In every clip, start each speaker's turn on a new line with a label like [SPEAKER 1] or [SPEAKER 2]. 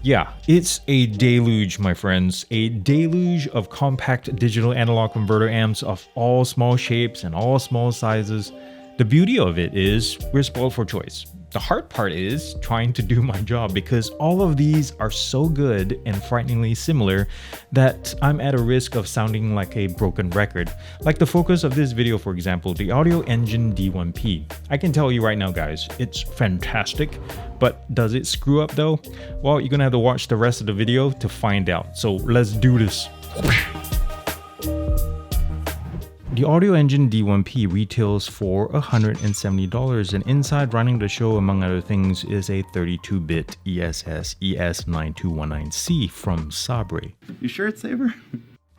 [SPEAKER 1] Yeah, it's a deluge, my friends. A deluge of compact digital analog converter amps of all small shapes and all small sizes. The beauty of it is we're spoiled for choice. The hard part is trying to do my job because all of these are so good and frighteningly similar that I'm at a risk of sounding like a broken record. Like the focus of this video, for example, the Audioengine D1P. I can tell you right now, guys, it's fantastic, but does it screw up though? Well, you're gonna have to watch the rest of the video to find out. So let's do this. The Audioengine D1P retails for $170, and inside running the show, among other things, is a 32-bit ESS ES9219C from Sabre.
[SPEAKER 2] You sure it's Sabre?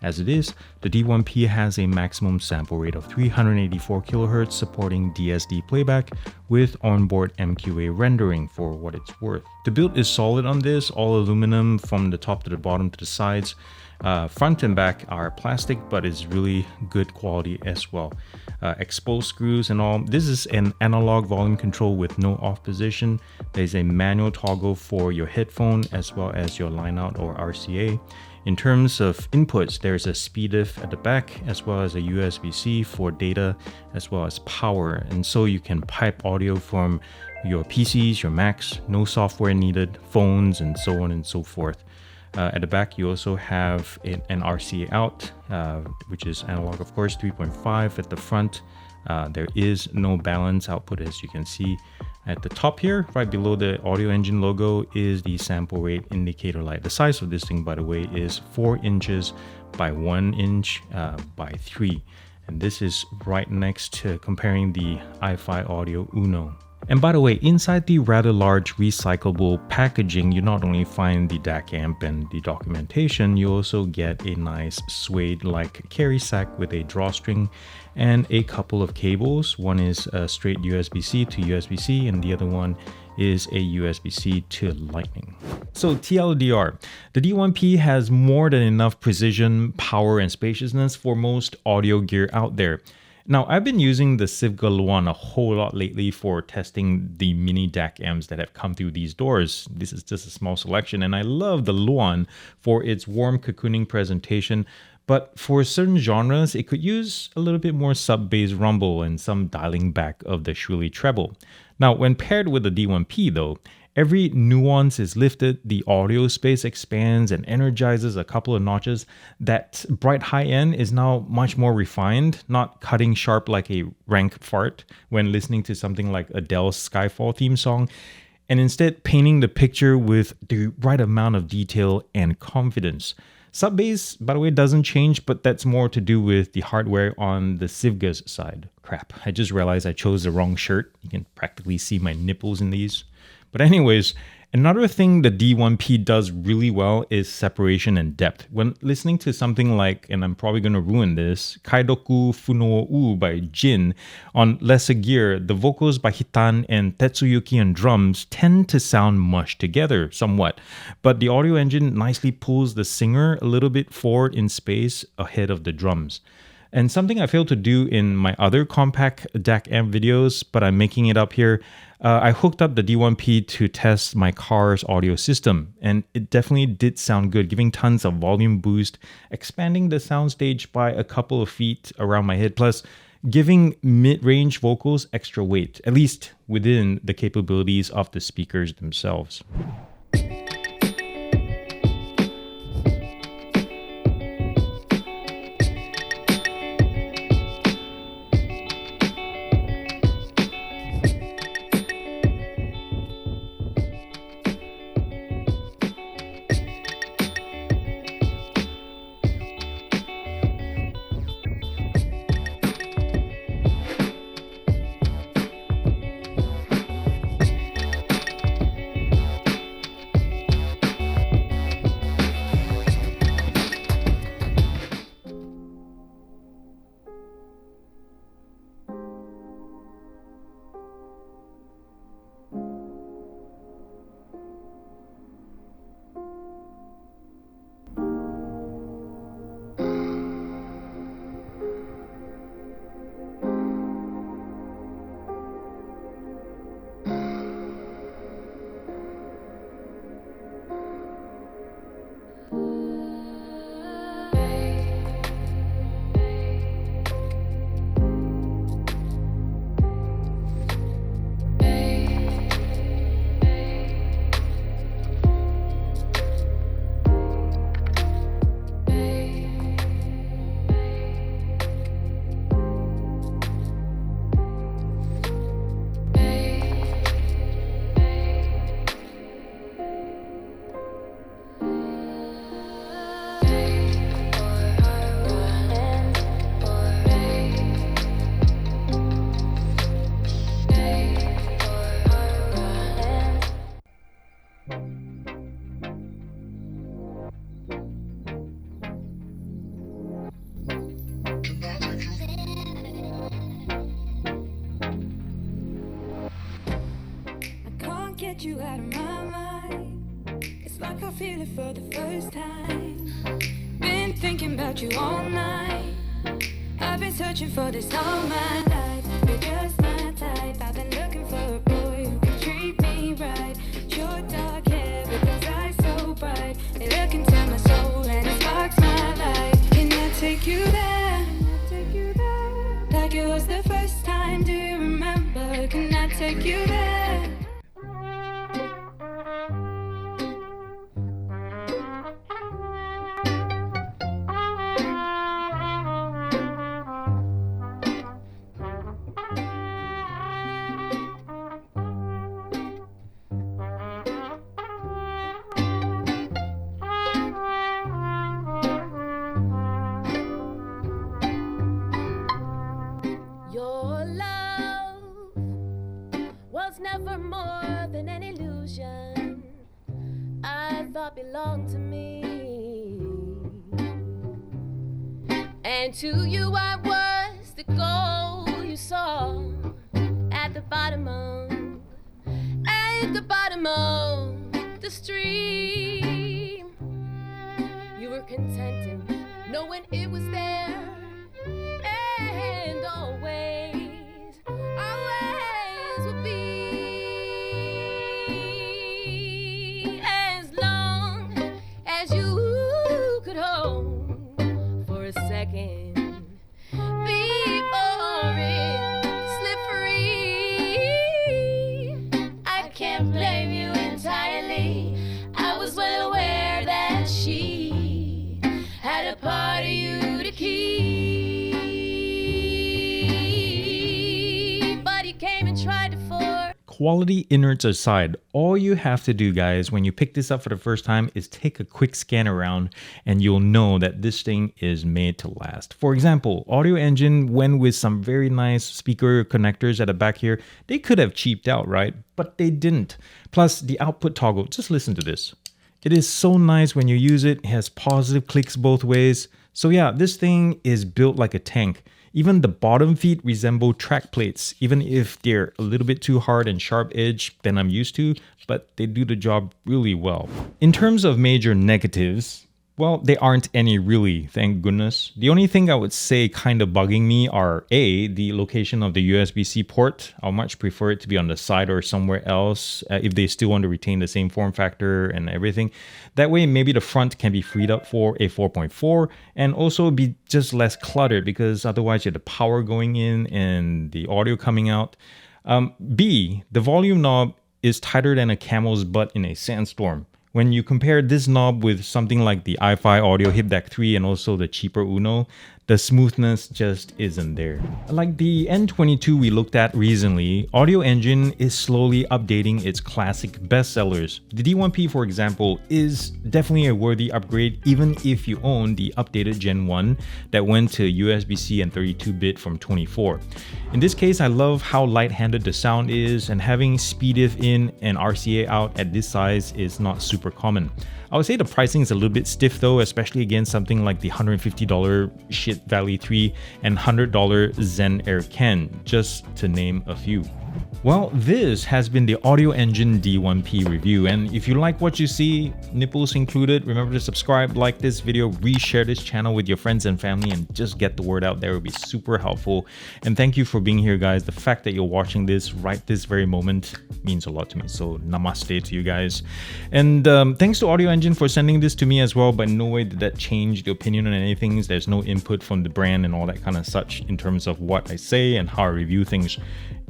[SPEAKER 1] As it is, the D1P has a maximum sample rate of 384 kHz, supporting DSD playback with onboard MQA rendering for what it's worth. The build is solid on this, all aluminum from the top to the bottom to the sides. Front and back are plastic, but it's really good quality as well. Exposed screws and all. This is an analog volume control with no off position. There's a manual toggle for your headphone as well as your line out or RCA. In terms of inputs, there's a SpeedIF at the back as well as a USB-C for data as well as power. And so you can pipe audio from your PCs, your Macs, no software needed, phones, and so on and so forth. At the back, you also have an RCA out, which is analog, of course, 3.5 at the front. There is no balance output, as you can see. At the top here, right below the Audioengine logo, is the sample rate indicator light. The size of this thing, by the way, is 4 inches by 1 inch by 3. And this is right next to comparing the iFi Audio Uno. And by the way, inside the rather large recyclable packaging, you not only find the DAC-Amp and the documentation, you also get a nice suede-like carry sack with a drawstring and a couple of cables. One is a straight USB-C to USB-C, and the other one is a USB-C to Lightning. So TLDR, the D1P has more than enough precision, power, and spaciousness for most audio gear out there. Now, I've been using the Sivga Luan a whole lot lately for testing the mini DAC amps that have come through these doors. This is just a small selection, and I love the Luan for its warm cocooning presentation, but for certain genres, it could use a little bit more sub-bass rumble and some dialing back of the shrilly treble. Now, when paired with the D1P though, every nuance is lifted, the audio space expands and energizes a couple of notches. That bright high end is now much more refined, not cutting sharp like a rank fart when listening to something like Adele's Skyfall theme song, and instead painting the picture with the right amount of detail and confidence. Sub-bass, by the way, doesn't change, but that's more to do with the hardware on the Sivga's side. Crap, I just realized I chose the wrong shirt. You can practically see my nipples in these. But anyways, another thing the D1P does really well is separation and depth. When listening to something like, and I'm probably going to ruin this, Kaidoku Funo-u by Jin on lesser gear, the vocals by Hitan and Tetsuyuki on drums tend to sound mushed together somewhat. But the Audioengine nicely pulls the singer a little bit forward in space ahead of the drums. And something I failed to do in my other compact DAC-Amp videos, but I'm making it up here, I hooked up the D1P to test my car's audio system, and it definitely did sound good, giving tons of volume boost, expanding the soundstage by a couple of feet around my head, plus giving mid-range vocals extra weight, at least within the capabilities of the speakers themselves.
[SPEAKER 2] Get you out of my mind. It's like I feel it for the first time. Been thinking about you all night. I've been searching for this all my life. You're just my type. I've been looking for a boy who can treat me right. Your dark hair with those eyes so bright. They look into my soul and it sparks my life. Can I take you there? Like it was the first time. Do you remember? Can I take you there?
[SPEAKER 3] Never more than an illusion I thought belonged to me, and to you I was the goal you saw at the bottom of the stream. You were content in knowing it was there, and always will be. Before it slipped free, I can't blame you entirely. I was well aware that she had a part of you to keep, but he came and tried to force.
[SPEAKER 1] Quality innards aside, all you have to do, guys, when you pick this up for the first time is take a quick scan around and you'll know that this thing is made to last. For example, Audioengine went with some very nice speaker connectors at the back here. They could have cheaped out, right? But they didn't. Plus, the output toggle, just listen to this. It is so nice when you use it. It has positive clicks both ways. So yeah, this thing is built like a tank. Even the bottom feet resemble track plates, even if they're a little bit too hard and sharp edge than I'm used to, but they do the job really well. In terms of major negatives, well, there aren't any really, thank goodness. The only thing I would say kind of bugging me are A, the location of the USB-C port. I'll much prefer it to be on the side or somewhere else if they still want to retain the same form factor and everything. That way, maybe the front can be freed up for a 4.4 and also be just less cluttered, because otherwise you have the power going in and the audio coming out. B, the volume knob is tighter than a camel's butt in a sandstorm. When you compare this knob with something like the iFi Audio Hip DAC 3 and also the cheaper Uno, the smoothness just isn't there. Like the N22 we looked at recently, Audioengine is slowly updating its classic bestsellers. The D1P, for example, is definitely a worthy upgrade even if you own the updated Gen 1 that went to USB-C and 32-bit from 24. In this case, I love how light-handed the sound is, and having SpeedIF in and RCA out at this size is not super common. I would say the pricing is a little bit stiff though, especially against something like the $150 Shit Valley 3 and $100 Zen Air Ken, just to name a few. Well, this has been the Audioengine D1P review, and if you like what you see, nipples included, remember to subscribe, like this video, reshare this channel with your friends and family, and just get the word out there. It would be super helpful. And thank you for being here, guys. The fact that you're watching this right this very moment means a lot to me, so namaste to you guys. And thanks to Audioengine for sending this to me as well, but in no way did that change the opinion on anything. There's no input from the brand and all that kind of such in terms of what I say and how I review things.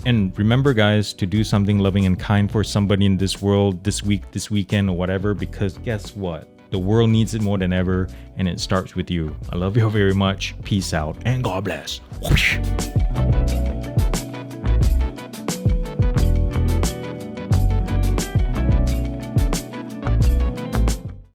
[SPEAKER 1] And remember, guys, to do something loving and kind for somebody in this world this week, this weekend, or whatever, because guess what? The world needs it more than ever, and it starts with you. I love you all very much. Peace out, and God bless. Whoosh.